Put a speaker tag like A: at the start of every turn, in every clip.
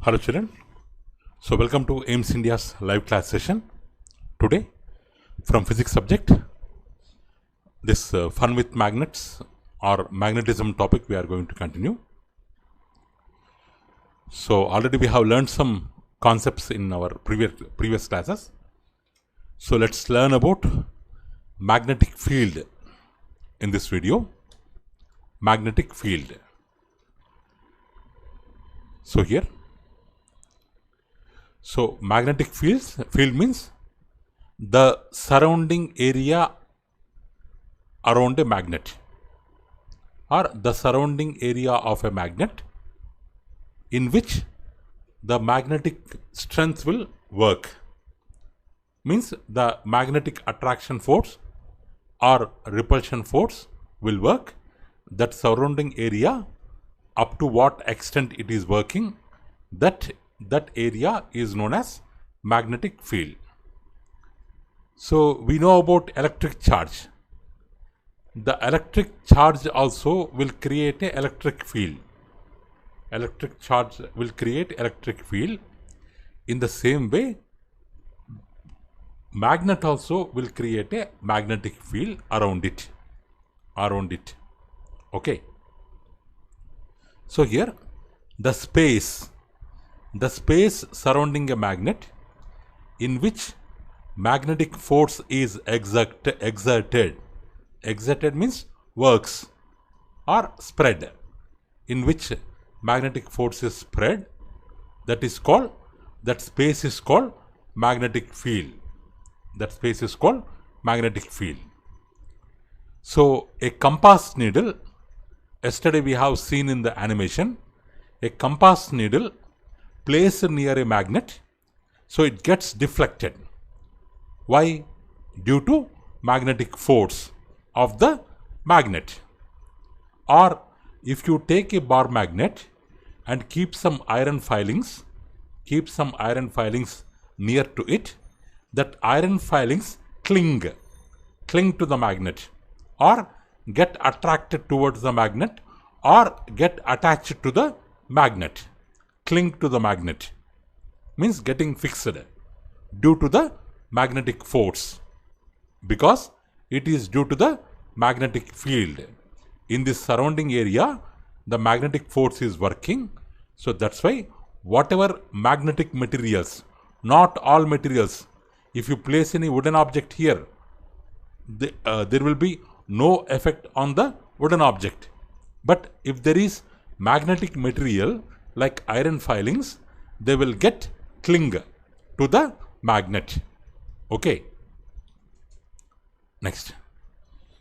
A: Hello children, so welcome to AIMS India's live class session. Today from physics subject, this fun with magnets or magnetism topic we are going to continue. So already we have learned some concepts in our previous classes. So let's learn about magnetic field in this video. Magnetic field. So here, so magnetic field means the surrounding area around a magnet or the surrounding area of a magnet in which the magnetic strength will work. Means the magnetic attraction force or repulsion force will work. That surrounding area, up to what extent it is working, that area is known as magnetic field. So we know about electric charge. The electric charge also will create an electric field. Electric charge will create electric field. In the same way, magnet also will create a magnetic field around it. Okay. So here, the space surrounding a magnet in which magnetic force is exerted means works or spread, in which magnetic force is spread, that space is called magnetic field. That space is called magnetic field. So a compass needle, yesterday we have seen in the animation, a compass needle placed near a magnet, so it gets deflected. Why? Due to magnetic force of the magnet. Or if you take a bar magnet and keep some iron filings near to it, that iron filings cling to the magnet or get attracted towards the magnet or get attached to the magnet. Cling to the magnet means getting fixed due to the magnetic force, because it is due to the magnetic field. In this surrounding area, the magnetic force is working. So that's why whatever magnetic materials, not all materials, if you place any wooden object here, there will be no effect on the wooden object. But if there is magnetic material like iron filings, they will get cling to the magnet. Okay. Next.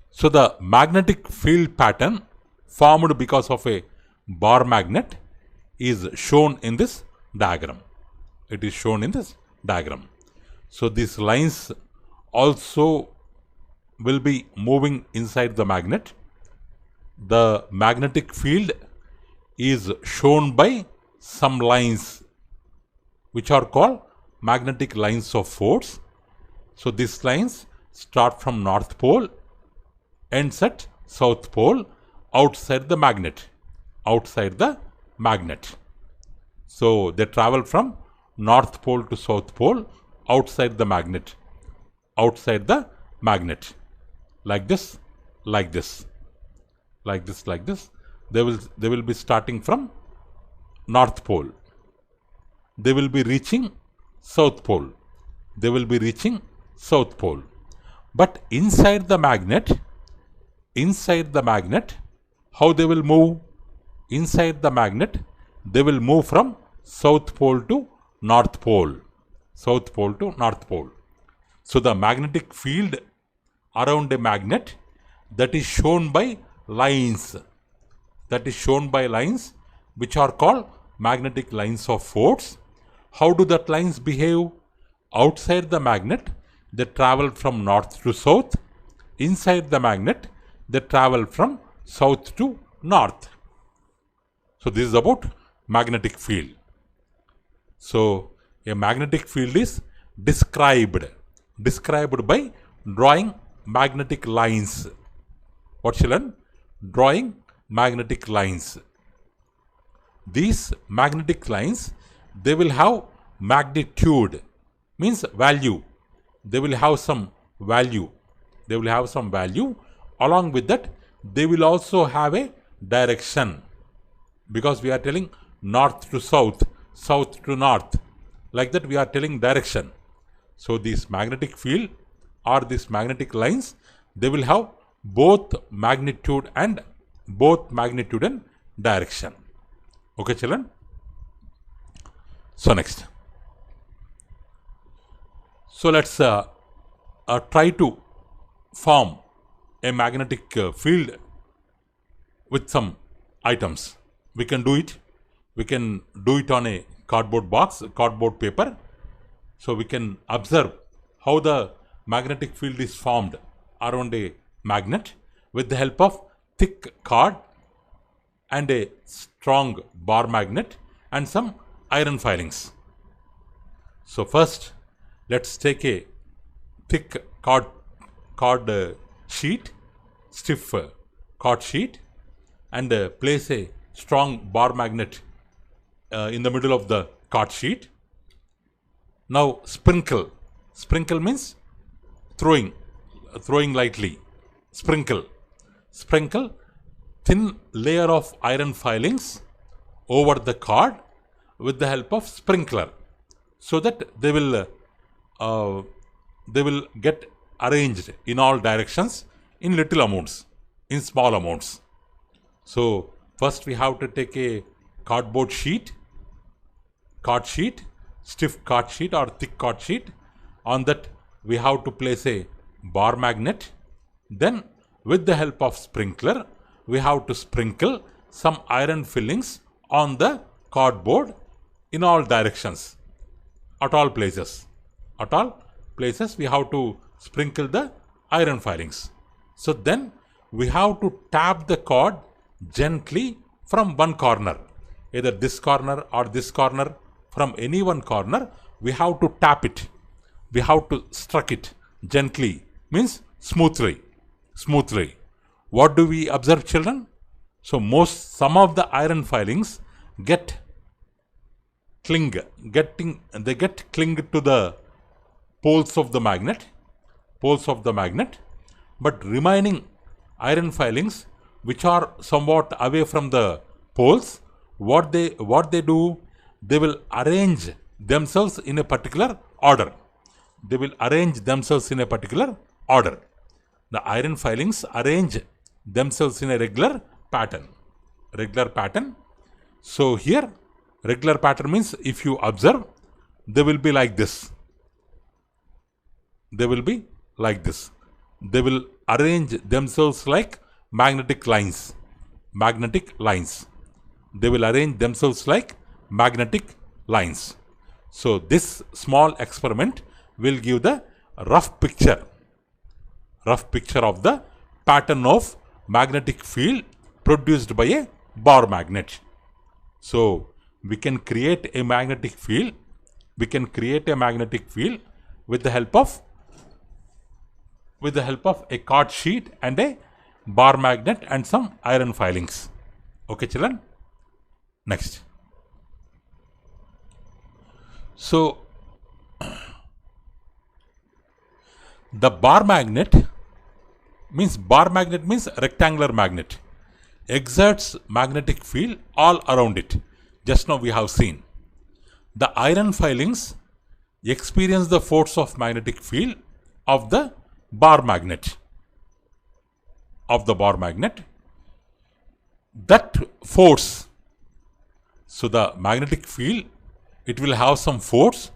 A: So the magnetic field pattern formed because of a bar magnet is shown in this diagram. It is shown in this diagram. So these lines also will be moving inside the magnet. The magnetic field is shown by some lines which are called magnetic lines of force. So these lines start from North Pole, ends at South Pole, outside the magnet. So they travel from North Pole to South Pole, outside the magnet. Like this. They will be starting from North Pole. They will be reaching South Pole. But inside the magnet, how they will move? Inside the magnet, they will move from South Pole to North Pole. So the magnetic field around a magnet, that is shown by lines. Which are called magnetic lines of force. How do that lines behave? Outside the magnet, they travel from north to south. Inside the magnet, they travel from south to north. So this is about magnetic field. So a magnetic field is described by drawing magnetic lines. What children? Drawing magnetic lines. These magnetic lines they will have magnitude, means value. They will have some value. They will have some value. Along with that, they will also have a direction, because we are telling north to south, south to north. Like that we are telling direction. So this magnetic field or these magnetic lines, they will have both magnitude and direction. Okay, children? So next. So let's try to form a magnetic field with some items. We can do it. We can do it on a cardboard box, cardboard paper. So we can observe how the magnetic field is formed around a magnet with the help of thick cord and a strong bar magnet and some iron filings. So first, let's take a thick cord sheet, stiff cord sheet, and place a strong bar magnet in the middle of the cord sheet. Now sprinkle. Sprinkle means throwing lightly. Sprinkle thin layer of iron filings over the cord with the help of sprinkler, so that they will get arranged in all directions in little amounts, in small amounts. So first we have to take a cardboard sheet, stiff cord sheet or thick cord sheet. On that we have to place a bar magnet. Then with the help of sprinkler, we have to sprinkle some iron fillings on the cardboard in all directions, at all places. At all places we have to sprinkle the iron filings. So then we have to tap the cord gently from one corner, either this corner or this corner. From any one corner we have to tap it. We have to struck it gently, means smoothly. What do we observe, children? So some of the iron filings get clinged to the poles of the magnet, but remaining iron filings which are somewhat away from the poles, what they do, they will arrange themselves in a particular order. The iron filings arrange themselves in a regular pattern. So here, regular pattern means, if you observe, they will be like this. They will arrange themselves like magnetic lines. They will arrange themselves like magnetic lines. So this small experiment will give the rough picture of the pattern of magnetic field produced by a bar magnet. So we can create a magnetic field. With the help of a cord sheet and a bar magnet and some iron filings. Okay, children? Next. So the bar magnet means rectangular magnet, exerts magnetic field all around it. Just now we have seen. The iron filings experience the force of magnetic field of the bar magnet. That force, so the magnetic field, it will have some force.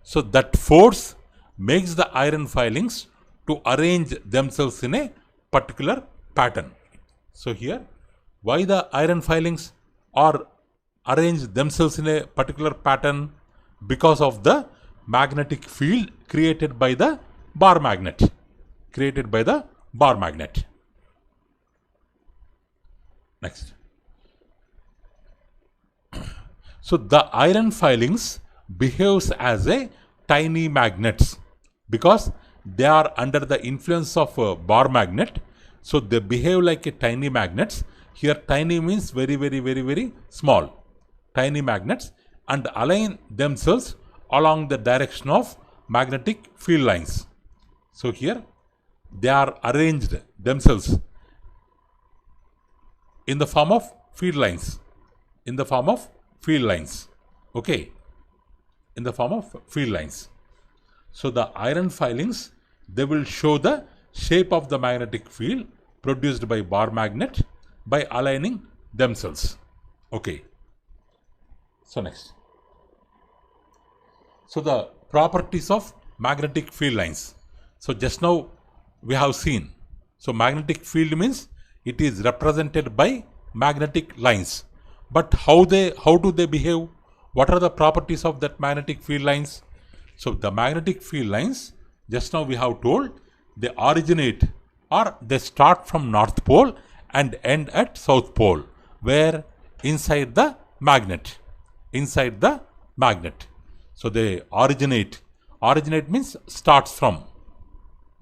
A: So that force makes the iron filings to arrange themselves in a particular pattern. So here, why the iron filings are arranged themselves in a particular pattern? Because of the magnetic field created by the bar magnet. Next. So the iron filings behaves as a tiny magnets because they are under the influence of a bar magnet. So they behave like a tiny magnets. Here tiny means very small. Tiny magnets and align themselves along the direction of magnetic field lines. So here they are arranged themselves in the form of field lines, in the form of field lines, okay, in the form of field lines. So the iron filings, they will show the shape of the magnetic field produced by bar magnet by aligning themselves, okay. So next, so the properties of magnetic field lines. So just now we have seen, so magnetic field means it is represented by magnetic lines, but how do they behave? What are the properties of that magnetic field lines? So the magnetic field lines, just now we have told, they originate or they start from North Pole and end at South Pole, where inside the magnet, inside the magnet. So they originate means starts from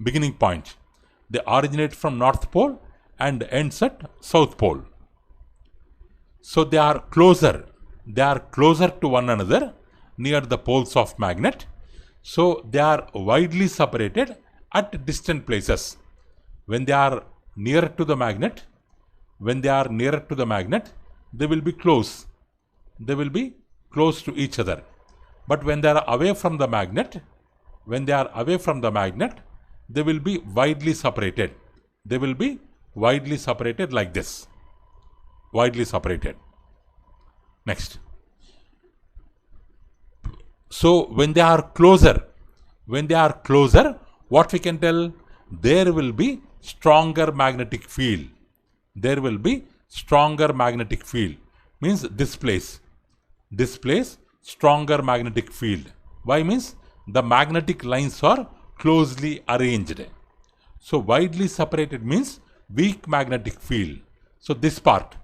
A: beginning point. They originate from North Pole and ends at South Pole. So they are closer to one another near the poles of magnet. So they are widely separated at distant places. When they are nearer to the magnet, they will be close. They will be close to each other. But when they are away from the magnet, they will be widely separated. They will be widely separated like this. Widely separated. Next. So when they are closer, what we can tell? There will be stronger magnetic field. There will be stronger magnetic field. Means this place, stronger magnetic field. Why? Means the magnetic lines are closely arranged. So widely separated means weak magnetic field. So this part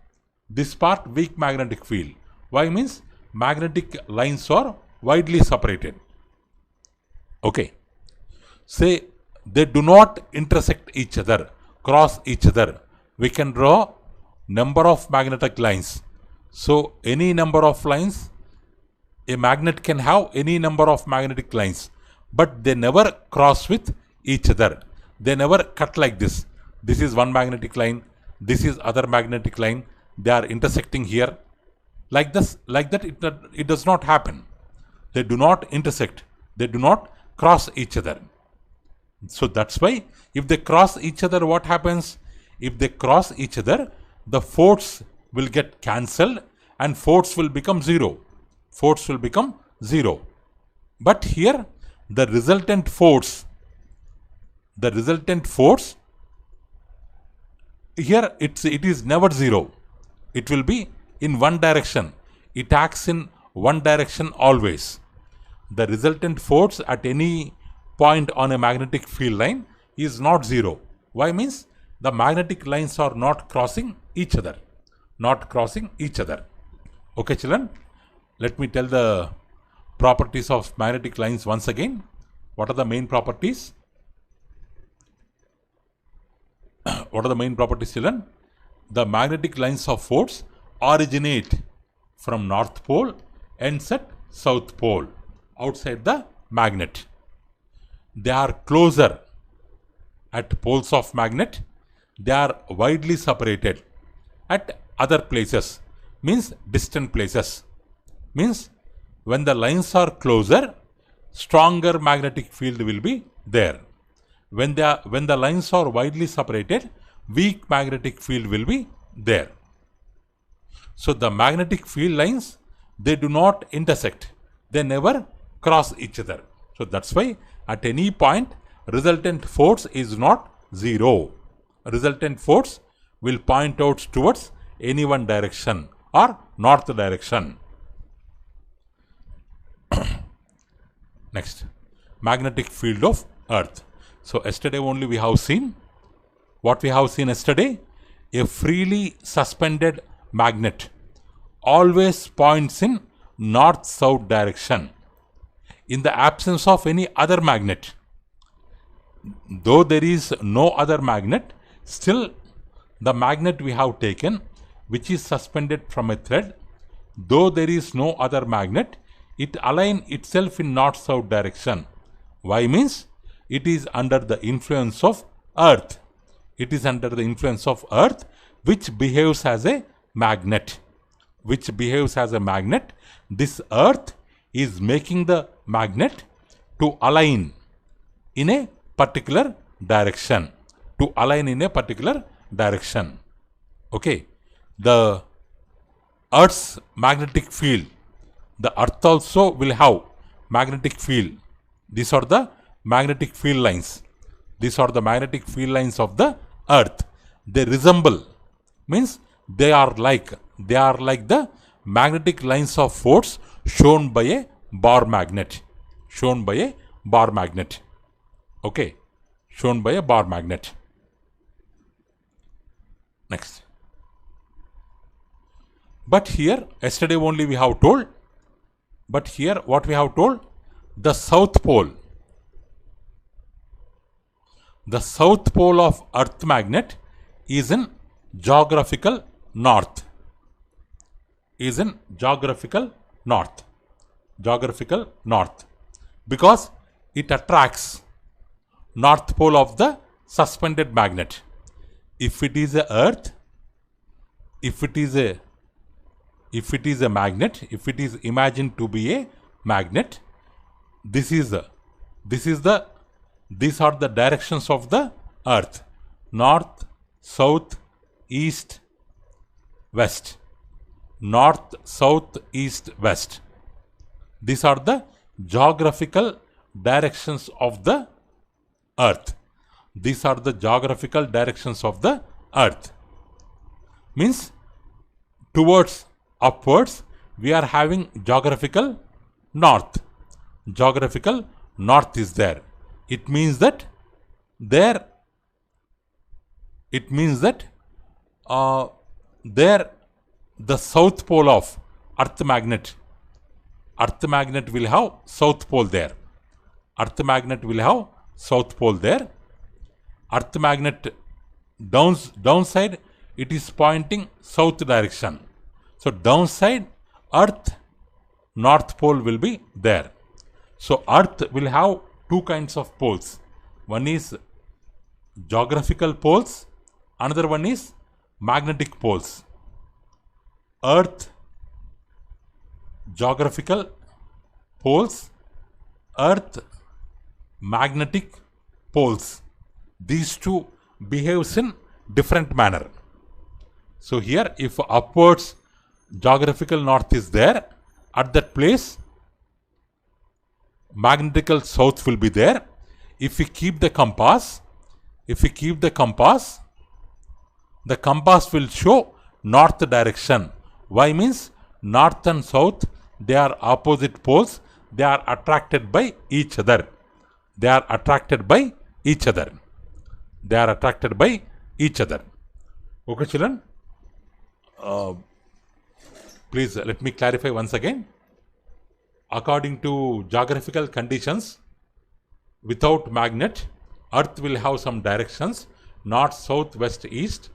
A: weak magnetic field. Why? Means magnetic lines are widely separated. Okay. Say they do not intersect each other, cross each other. We can draw number of magnetic lines. So any number of lines, a magnet can have any number of magnetic lines, but they never cross with each other. They never cut like this. This is one magnetic line, this is other magnetic line. They are intersecting here. Like this, like that, it does not happen. They do not intersect. They do not cross each other. So that's why if they cross each other, what happens? If they cross each other, the force will get cancelled and force will become zero. Force will become zero. But here the resultant force, here it is never zero. It will be in one direction. It acts in one direction always. The resultant force at any point on a magnetic field line is not zero. Why? Means the magnetic lines are not crossing each other. Okay, children, let me tell the properties of magnetic lines once again. What are the main properties? What are the main properties, children? The magnetic lines of force originate from North Pole, ends at South Pole, outside the magnet. They are closer at poles of magnet. They are widely separated at other places, means distant places. Means when the lines are closer, stronger magnetic field will be there. When the lines are widely separated, weak magnetic field will be there. So the magnetic field lines, they do not intersect. They never cross each other. So that's why at any point resultant force is not zero. Resultant force will point out towards any one direction or north direction. Next, magnetic field of Earth. So yesterday only we have seen, what we have seen yesterday, a freely suspended magnet always points in north-south direction in the absence of any other magnet. Though there is no other magnet, still the magnet we have taken, which is suspended from a thread, though there is no other magnet, it align itself in north-south direction. Why? Means it is under the influence of earth. It is under the influence of earth, which behaves as a magnet. Which behaves as a magnet. This earth is making the magnet to align in a particular direction. To align in a particular direction. Okay. The Earth's magnetic field. The Earth also will have magnetic field. These are the magnetic field lines. These are the magnetic field lines of the Earth. They resemble, means they are like the magnetic lines of force shown by a bar magnet. Shown by a bar magnet. Okay. Shown by a bar magnet. Next. But here, yesterday only we have told, but here what we have told, the south pole. The south pole of earth magnet is in geographical north. Is in geographical north. Geographical north. Because it attracts north pole of the suspended magnet. If it is a earth, if it is a magnet, if it is imagined to be a magnet, these are the directions of the earth: north, south, east, west. North, south, east, west. These are the geographical directions of the earth. These are the geographical directions of the earth. Means towards upwards we are having geographical north. Geographical north is there. It means that there the south pole of earth magnet will have south pole there. Earth magnet will have south pole there. Earth magnet downside it is pointing south direction. So downside earth north pole will be there. So earth will have two kinds of poles. One is geographical poles, another one is magnetic poles. Earth geographical poles, earth magnetic poles. These two behaves in different manner. So here if upwards geographical north is there, at that place magnetical south will be there. If we keep the compass, the compass will show north direction. Why? Means north and south, they are opposite poles. They are attracted by each other. They are attracted by each other. They are attracted by each other. Okay, children? Please let me clarify once again. According to geographical conditions, without magnet, earth will have some directions: north, south, west, east.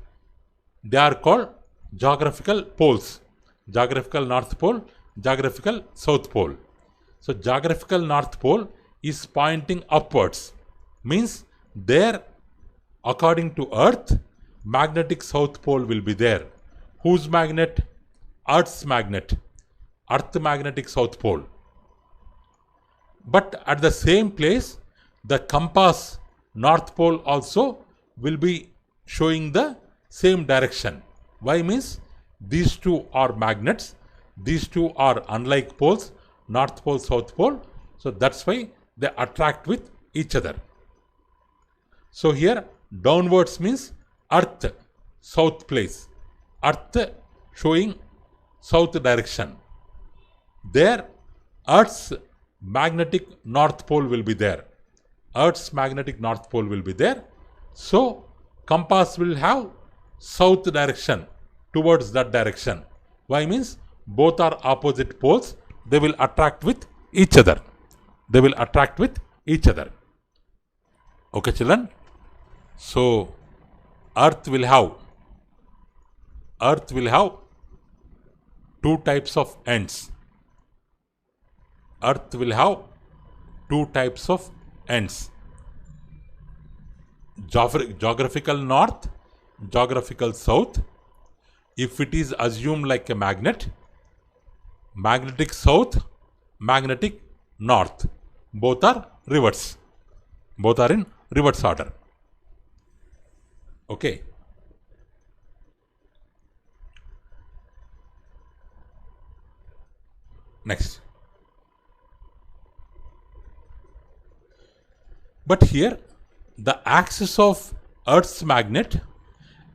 A: They are called geographical poles. Geographical north pole, geographical south pole. So geographical north pole is pointing upwards. Means there, according to earth, magnetic south pole will be there. Whose magnet? Earth's magnet. Earth magnetic south pole. But at the same place, the compass north pole also will be showing the same direction. Why? Means these two are magnets. These two are unlike poles, north pole, south pole. So that's why they attract with each other. So here downwards means earth, south place. Earth showing south direction. There earth's magnetic north pole will be there. Earth's magnetic north pole will be there. So compass will have south direction towards that direction. Why? Means both are opposite poles. They will attract with each other. They will attract with each other. Okay, children? So earth will have two types of ends. Earth will have two types of ends. Geographical north, geographical south. If it is assumed like a magnet, magnetic south, magnetic north, both are reverse. Both are in reverse order. Okay. Next. But here, the axis of Earth's magnet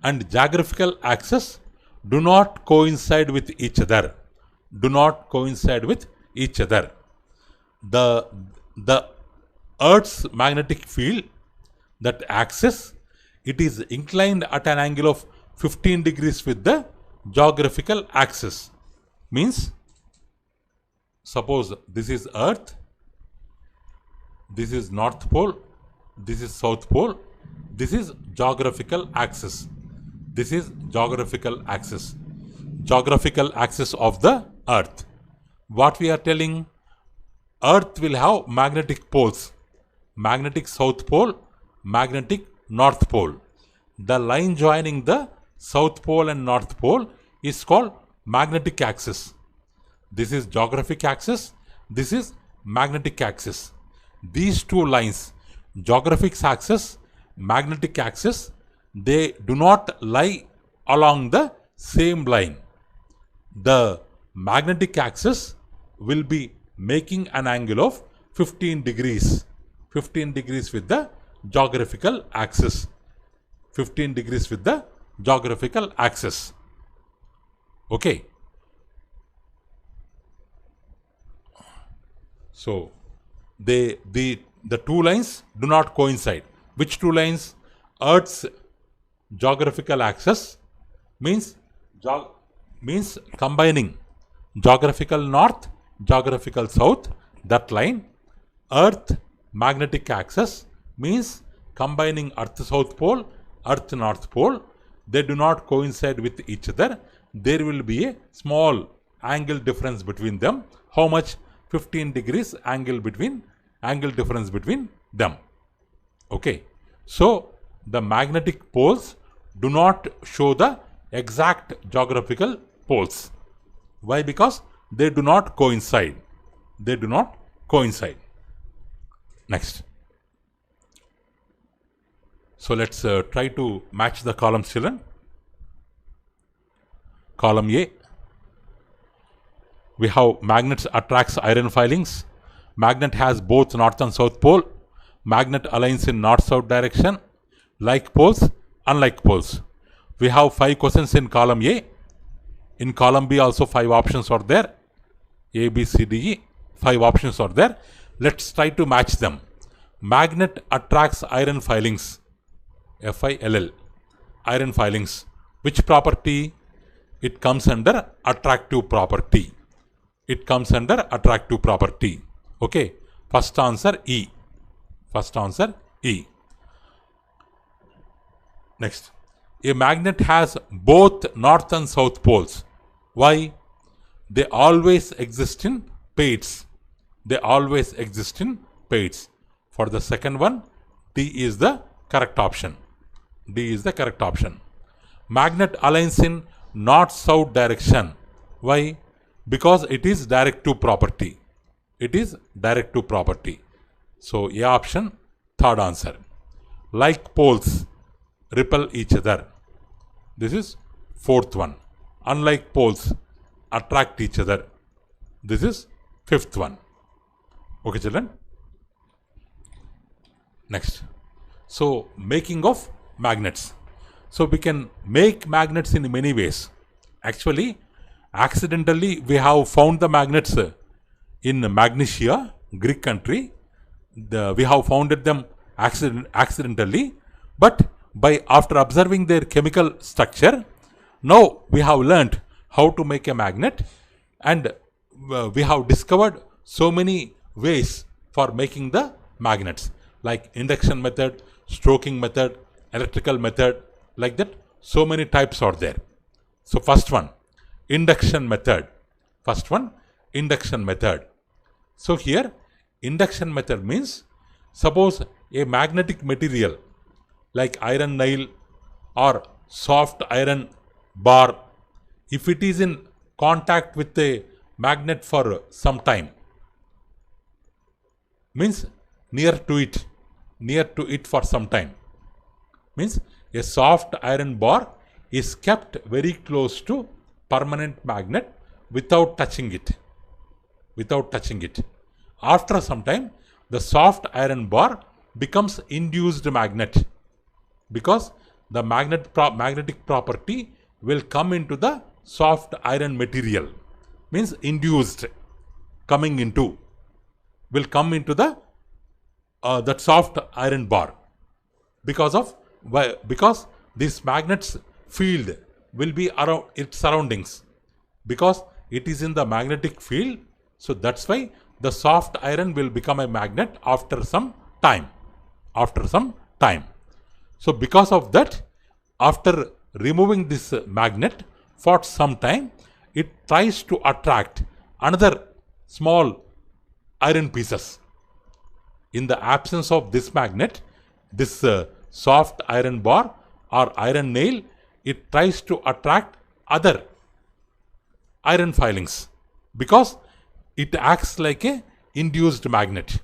A: and geographical axis do not coincide with each other. Do not coincide with each other. The Earth's magnetic field, that axis, it is inclined at an angle of 15 degrees with the geographical axis. Means, suppose this is Earth, this is North Pole, this is South Pole, this is geographical axis. This is geographical axis. Geographical axis of the Earth. What we are telling? Earth will have magnetic poles. Magnetic South Pole, magnetic North Pole. The line joining the South Pole and North Pole is called magnetic axis. This is geographic axis. This is magnetic axis. These two lines, geographic axis, magnetic axis, they do not lie along the same line. The magnetic axis will be making an angle of 15 degrees. 15 degrees with the geographical axis. 15 degrees with the geographical axis. Okay. So, the two lines do not coincide. Which two lines? Earth's geographical axis means combining geographical north, geographical south, that line. Earth magnetic axis means combining Earth South Pole, Earth North Pole. They do not coincide with each other. There will be a small angle difference between them. How much? 15 degrees angle difference between them. Okay. So, the magnetic poles do not show the exact geographical poles. Why? Because they do not coincide. They do not coincide. Next. So, let's try to match the columns, children. Column A. We have magnets attracts iron filings. Magnet has both north and south pole. Magnet aligns in north-south direction. Like poles, unlike poles. We have 5 questions in column A. In column B also 5 options are there. A, B, C, D, E. 5 options are there. Let's try to match them. Magnet attracts iron filings. F-I-L-L. Iron filings. Which property? It comes under attractive property. It comes under attractive property. Okay. First answer E. First answer E. Next. A magnet has both north and south poles. Why? They always exist in pairs. They always exist in pairs. For the second one, D is the correct option. D is the correct option. Magnet aligns in north-south direction. Why? Because it is directive property. It is directive property. So, A option, third answer. Like poles repel each other. This is fourth one. Unlike poles attract each other. This is fifth one. Okay, children. Next. So, making of magnets. So, we can make magnets in many ways. Actually, accidentally we have found the magnets in Magnesia, Greek country. We have founded them accidentally, but after observing their chemical structure, now we have learnt how to make a magnet, and we have discovered so many ways for making the magnets, like induction method, stroking method, electrical method, like that. So many types are there. So first one, induction method. First one, induction method. So here, induction method means, suppose a magnetic material like iron nail or soft iron bar, if it is in contact with a magnet for some time, means near to it for some time, means a soft iron bar is kept very close to permanent magnet without touching it. After some time, the soft iron bar becomes induced magnet, because the magnetic property will come into the soft iron material, means induced, will come into the that soft iron bar, because this magnet's field will be around its surroundings, because it is in the magnetic field. So that's why the soft iron will become a magnet after some time. So because of that, after removing this magnet for some time, it tries to attract another small iron pieces. In the absence of this magnet, this soft iron bar or iron nail, it tries to attract other iron filings, because it acts like a induced magnet,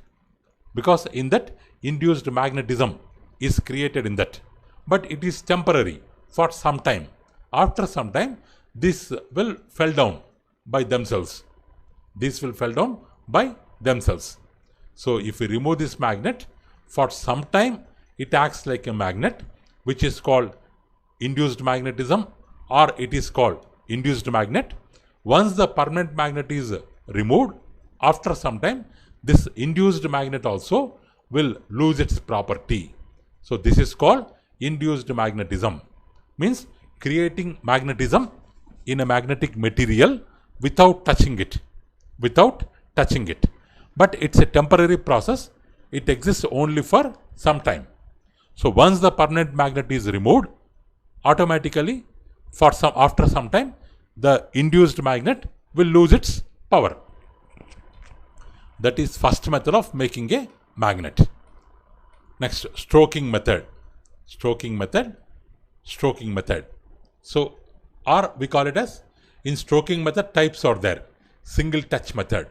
A: because in that induced magnetism is created in that, but it is temporary for some time. After some time, this will fall down by themselves. So if we remove this magnet, for some time it acts like a magnet, which is called induced magnetism, or it is called induced magnet. Once the permanent magnet is removed, after some time, this induced magnet also will lose its property. So this is called induced magnetism, means creating magnetism in a magnetic material without touching it. But it's a temporary process. It exists only for some time. So once the permanent magnet is removed, automatically after some time, the induced magnet will lose its power. That is first method of making a magnet. Next, stroking method. So, or we call it as, in stroking method, types are there. Single touch method.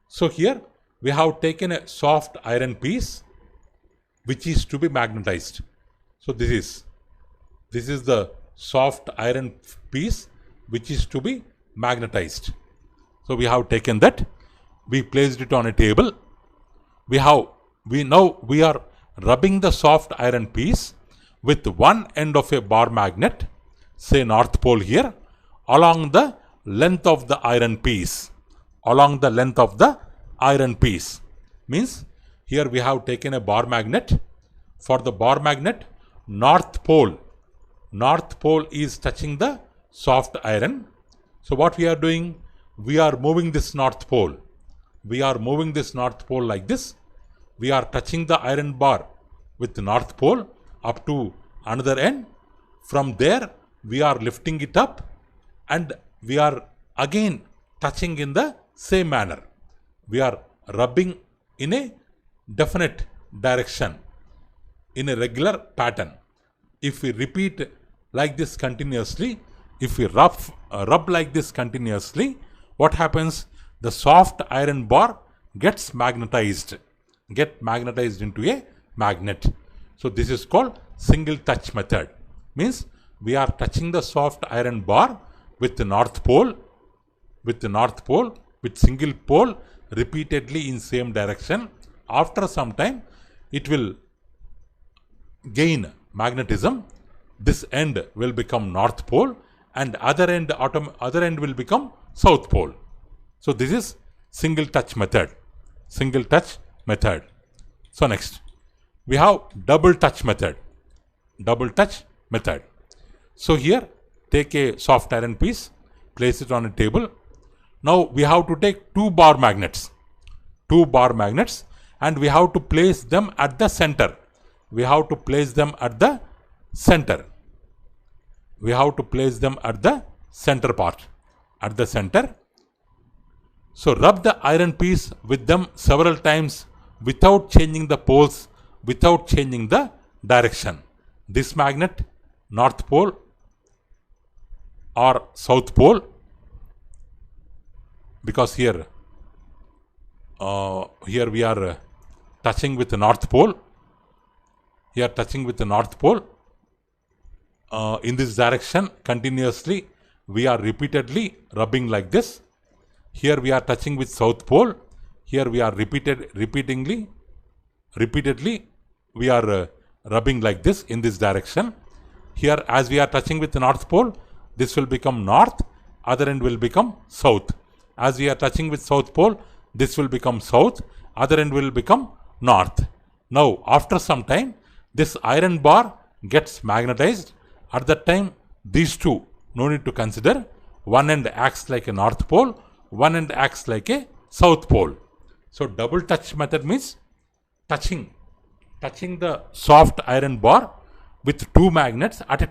A: So here we have taken a soft iron piece which is to be magnetized. So this is the soft iron piece which is to be magnetized. So we have taken that, we placed it on a table. We are rubbing the soft iron piece with one end of a bar magnet, say North Pole here, along the length of the iron piece. Means here we have taken a bar magnet. For the bar magnet, North Pole is touching the soft iron. So what we are doing? We are moving this North Pole. Like this. We are touching the iron bar with the North Pole up to another end. From there, we are lifting it up and we are again touching in the same manner. We are rubbing in a definite direction, in a regular pattern. If we repeat like this continuously, if we rub like this continuously, what happens? The soft iron bar gets magnetized into a magnet. So this is called single touch method. Means we are touching the soft iron bar with the North Pole, with single pole repeatedly in same direction. After some time, it will gain magnetism. This end will become North Pole and other end will become South Pole. So this is single touch method. So next, we have double touch method. So here, take a soft iron piece, place it on a table. Now we have to take two bar magnets, and we have to place them at the center. center part, at the center. So rub the iron piece with them several times without changing the poles, without changing the direction. This magnet, north pole or south pole, because here we are touching with the north pole. Here touching with the north pole. In this direction continuously we are repeatedly rubbing like this. Here we are touching with south pole. Here we are repeatedly we are rubbing like this in this direction. Here as we are touching with the north pole, this will become north, other end will become south. As we are touching with south pole, this will become south, other end will become north. Now after some time, this iron bar gets magnetized. At that time, these two no need to consider. One end acts like a north pole, one end acts like a south pole. So double touch method means touching the soft iron bar with two magnets at a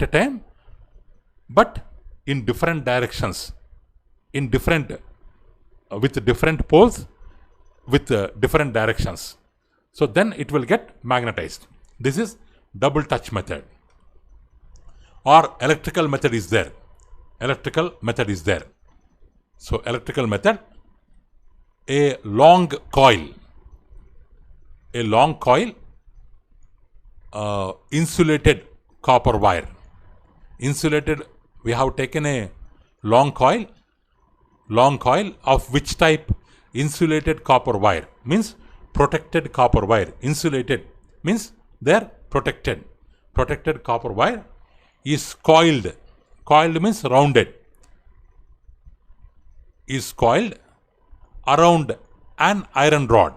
A: time, but in different directions, in different with different poles, with different directions. So then it will get magnetized. This is double touch method. Or electrical method is there. So electrical method, a long coil, insulated copper wire. We have taken a long coil of which type? Insulated copper wire, means protected copper wire. Insulated means they are protected. Protected copper wire is coiled. Coiled means rounded. Is coiled around an iron rod.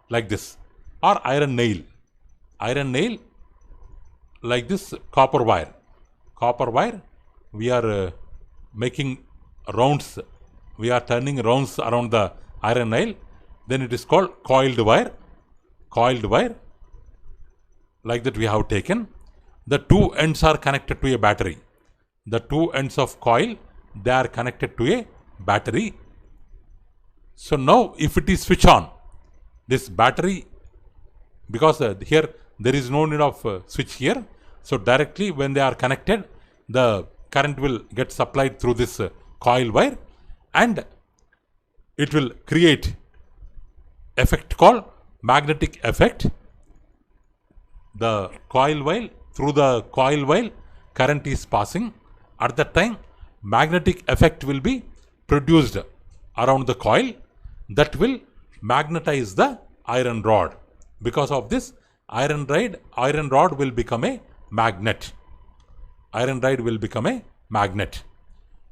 A: Like this. Or iron nail. Like this copper wire. We are making rounds. We are turning rounds around the iron nail. Then it is called coiled wire. Like that we have taken. The two ends are connected to a battery. The two ends of coil, they are connected to a battery. So now if it is switch on, this battery, because here there is no need of switch here. So directly when they are connected, the current will get supplied through this coil wire, and it will create effect called magnetic effect. The coil wire, through the coil wire, current is passing. At that time, magnetic effect will be produced around the coil that will magnetize the iron rod. Because of this, iron rod will become a magnet.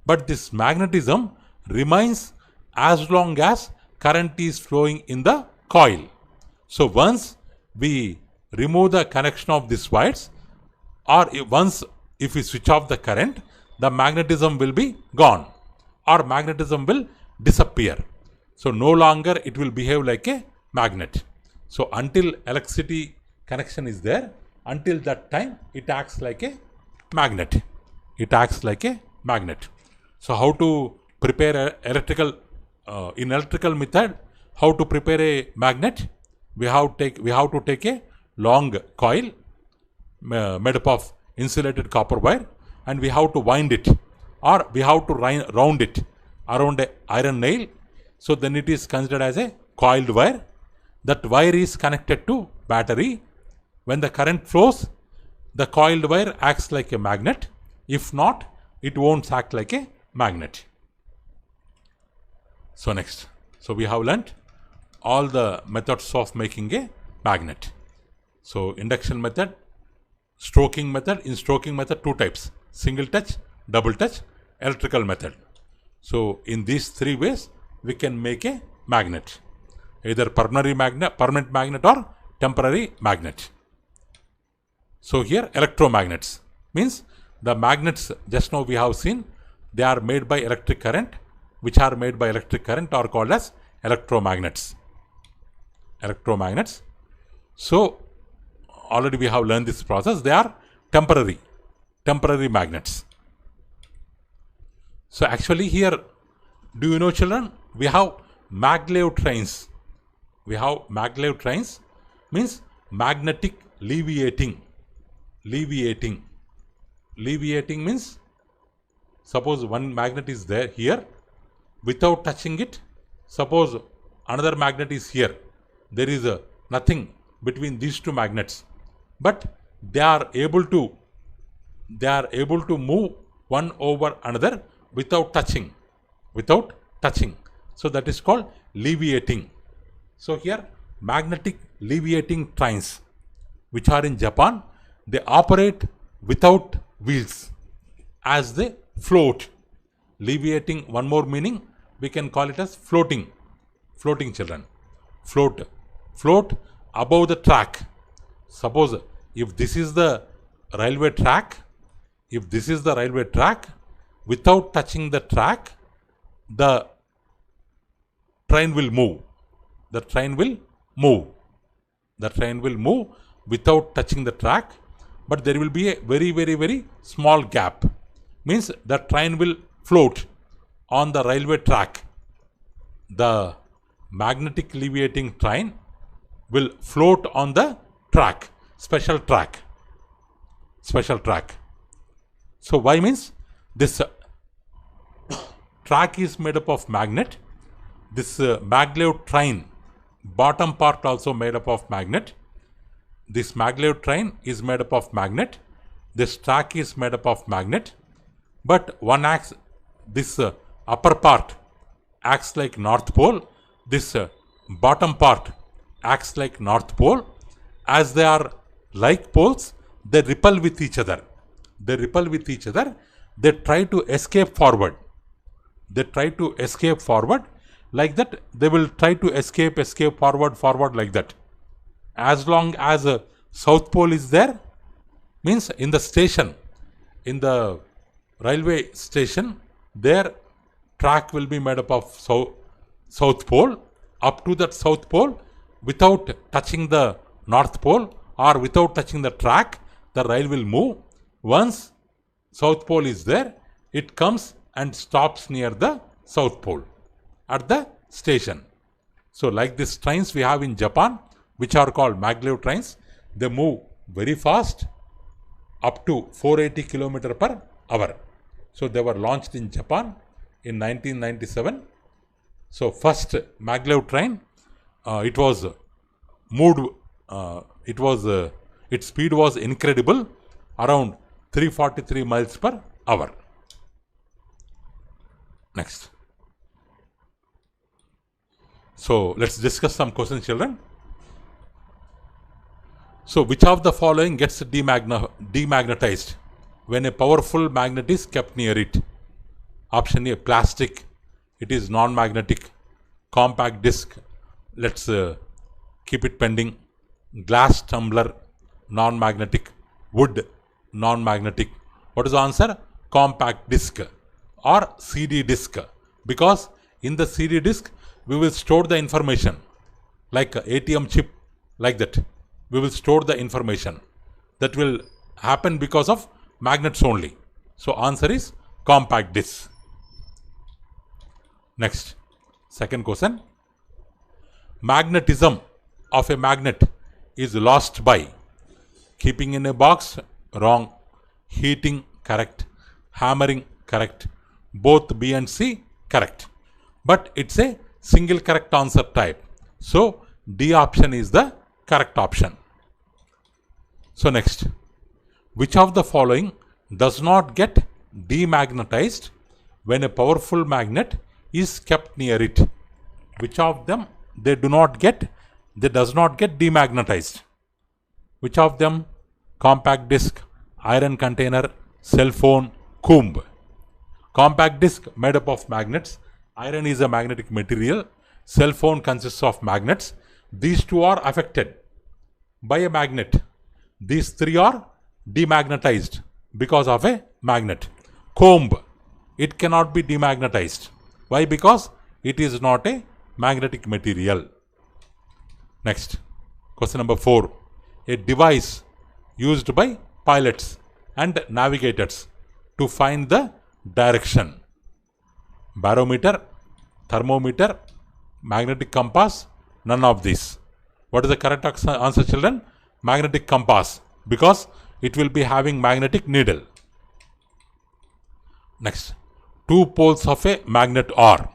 A: But this magnetism remains as long as current is flowing in the coil. So once we remove the connection of these wires, or if we switch off the current, the magnetism will be gone, or magnetism will disappear. So no longer it will behave like a magnet. So until electricity connection is there, until that time it acts like a magnet. So how to prepare in electrical method, how to prepare a magnet? We have to take a long coil made up of insulated copper wire, and we have to wind it, or we have to round it around an iron nail. So then it is considered as a coiled wire. That wire is connected to battery. When the current flows, the coiled wire acts like a magnet. If not, it won't act like a magnet. So next, so we have learnt all the methods of making a magnet. So induction method, stroking method. In stroking method, two types: single touch, double touch, electrical method. So in these three ways, we can make a magnet, either permanent magnet or temporary magnet. So here electromagnets means the magnets just now we have seen, they are made by electric current, which are made by electric current are called as electromagnets. So already we have learned this process. They are temporary. temporary magnets. So actually here, do you know children, we have maglev trains. We have maglev trains means magnetic leviating. Leviating means suppose one magnet is there here, without touching it, suppose another magnet is here. There is nothing between these two magnets, but they are able to move one over another without touching. So that is called leviating. So here magnetic leviating trains which are in Japan, they operate without wheels as they float. Leviating, one more meaning, we can call it as floating. Floating children. Float above the track. Suppose if this is the railway track, without touching the track, the train will move. The train will move without touching the track, but there will be a very, very, very small gap. Means the train will float on the railway track. The magnetic leviating train will float on the track, special track. So why means this track is made up of magnet. This maglev train bottom part also made up of magnet. This maglev train is made up of magnet. This track is made up of magnet. But one acts, this upper part acts like North Pole. This bottom part acts like North Pole. As they are like poles, they repel with each other. They try to escape forward. Like that, they will try to escape forward like that. As long as South Pole is there, means in the station, in the railway station, their track will be made up of South Pole. Up to that South Pole, without touching the North Pole or without touching the track, the rail will move. Once South Pole is there, it comes and stops near the South Pole at the station. So like these trains we have in Japan, which are called maglev trains, they move very fast, up to 480 km per hour. So they were launched in Japan in 1997. So first maglev train, it was moved, its speed was incredible, around 343 miles per hour. Next. So let's discuss some questions, children. So which of the following gets demagnetized when a powerful magnet is kept near it? Option A, plastic, it is non-magnetic. Compact disc, let's keep it pending. Glass tumbler, non-magnetic. Wood, non-magnetic. What is the answer? Compact disc or CD disc, because in the CD disc we will store the information like ATM chip, like that. We will store the information. That will happen because of magnets only. So answer is compact disc. Next, second question. Magnetism of a magnet is lost by keeping in a box, wrong. Heating, correct. Hammering, correct. Both B and C, correct. But it's a single correct answer type. So D option is the correct option. So next, which of the following does not get demagnetized when a powerful magnet is kept near it? Which of them does not get demagnetized? Which of them? Compact disc, iron container, cell phone, comb. Compact disc made up of magnets. Iron is a magnetic material. Cell phone consists of magnets. These two are affected by a magnet. These three are demagnetized because of a magnet. Comb, it cannot be demagnetized. Why? Because it is not a magnetic material. Next, question number 4. A device used by pilots and navigators to find the direction. Barometer, thermometer, magnetic compass, none of these. What is the correct answer, children? Magnetic compass, because it will be having magnetic needle. Next, two poles of a magnet are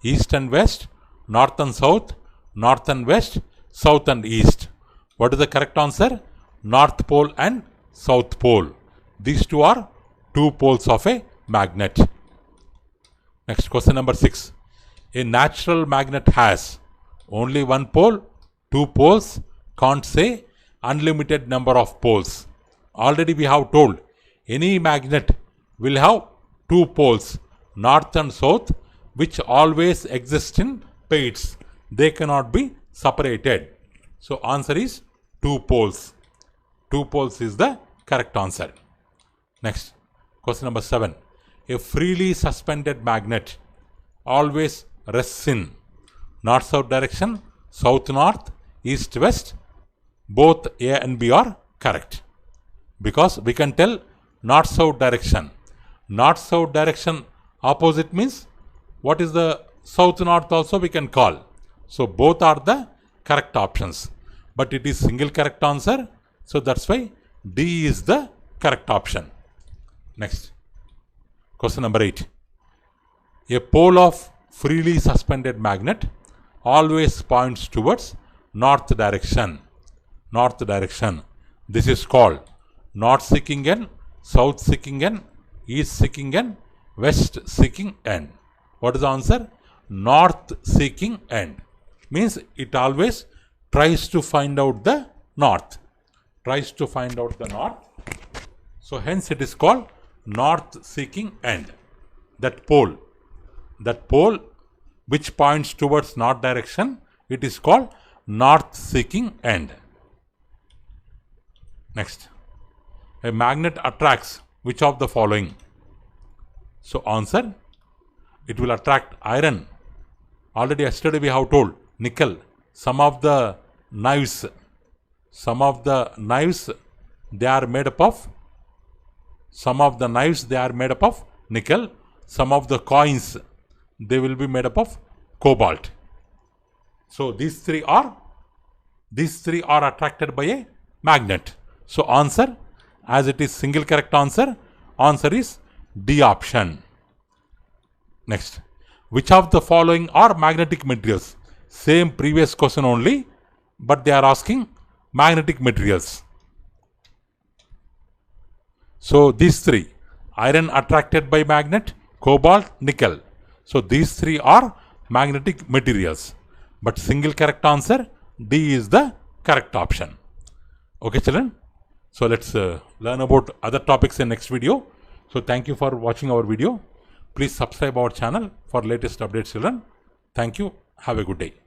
A: east and west, north and south, north and west, south and east. What is the correct answer? North pole and south pole. These two are two poles of a magnet. Next, question number 6. A natural magnet has only one pole, two poles, can't say unlimited number of poles. Already we have told any magnet will have two poles, north and south, which always exist in pairs. They cannot be separated. So answer is two poles. Two poles is the correct answer. Next, question number 7. A freely suspended magnet always rests in north-south direction, south-north, east-west. Both A and B are correct, because we can tell north-south direction. North-south direction opposite means what is the south-north also we can call. So both are the correct options, but it is single correct answer. So that's why D is the correct option. Next, question number 8. A pole of freely suspended magnet always points towards north direction. North direction. This is called north seeking end, south seeking end, east seeking end, west seeking end. What is the answer? North seeking end. Means it always tries to find out the north. Tries to find out the north. So hence it is called north seeking end. That pole which points towards north direction, it is called north seeking end. Next, a magnet attracts which of the following? So answer, it will attract iron. Already yesterday we have told nickel. Some of the knives they are made up of nickel. Some of the coins they will be made up of cobalt. So these three are attracted by a magnet. So answer, as it is single correct answer, answer is D option. Next, which of the following are magnetic materials? Same previous question only, but they are asking magnetic materials. So these three, iron attracted by magnet, cobalt, nickel. So these three are magnetic materials, but single correct answer, D is the correct option. Okay children, so let's learn about other topics in next video. So thank you for watching our video. Please subscribe our channel for latest updates children. Thank you. Have a good day.